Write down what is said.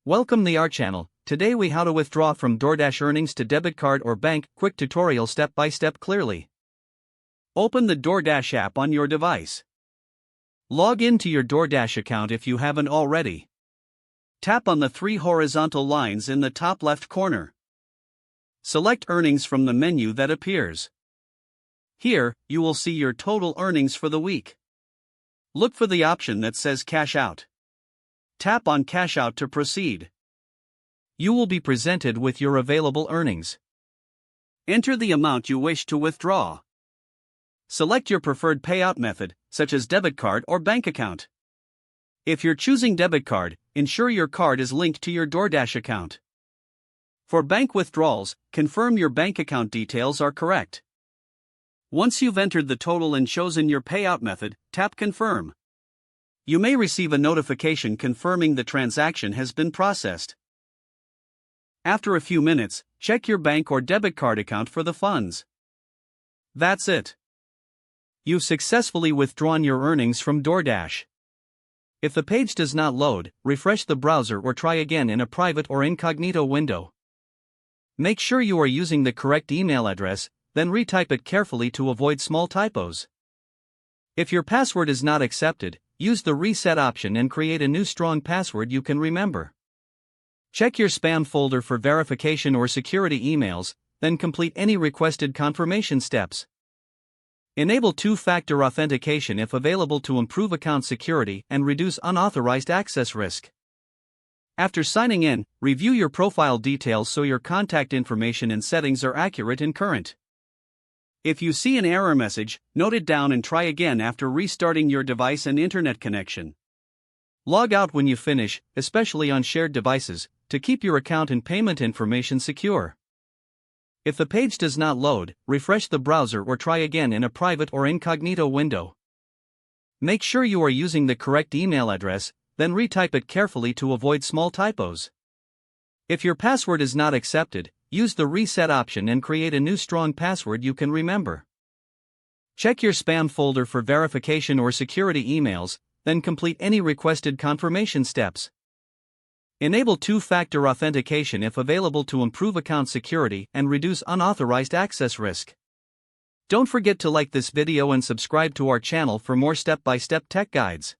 Welcome to our channel. Today we how to withdraw from DoorDash earnings to debit card or bank. Quick tutorial step by step clearly. Open the DoorDash app on your device. Log into your DoorDash account if you haven't already. Tap on the three horizontal lines in the top left corner. Select earnings from the menu that appears. Here, you will see your total earnings for the week. Look for the option that says Cash Out. Tap on Cash Out to proceed. You will be presented with your available earnings. Enter the amount you wish to withdraw. Select your preferred payout method, such as debit card or bank account. If you're choosing debit card, ensure your card is linked to your DoorDash account. For bank withdrawals, confirm your bank account details are correct. Once you've entered the total and chosen your payout method, tap Confirm. You may receive a notification confirming the transaction has been processed. After a few minutes, check your bank or debit card account for the funds. That's it. You've successfully withdrawn your earnings from DoorDash. If the page does not load, refresh the browser or try again in a private or incognito window. Make sure you are using the correct email address, then retype it carefully to avoid small typos. If your password is not accepted, use the reset option and create a new strong password you can remember. Check your spam folder for verification or security emails, then complete any requested confirmation steps. Enable two-factor authentication if available to improve account security and reduce unauthorized access risk. After signing in, review your profile details so your contact information and settings are accurate and current. If you see an error message, note it down and try again after restarting your device and internet connection. Log out when you finish, especially on shared devices, to keep your account and payment information secure. If the page does not load, refresh the browser or try again in a private or incognito window. Make sure you are using the correct email address, then retype it carefully to avoid small typos. If your password is not accepted, use the reset option and create a new strong password you can remember. Check your spam folder for verification or security emails, then complete any requested confirmation steps. Enable two-factor authentication if available to improve account security and reduce unauthorized access risk. Don't forget to like this video and subscribe to our channel for more step-by-step tech guides.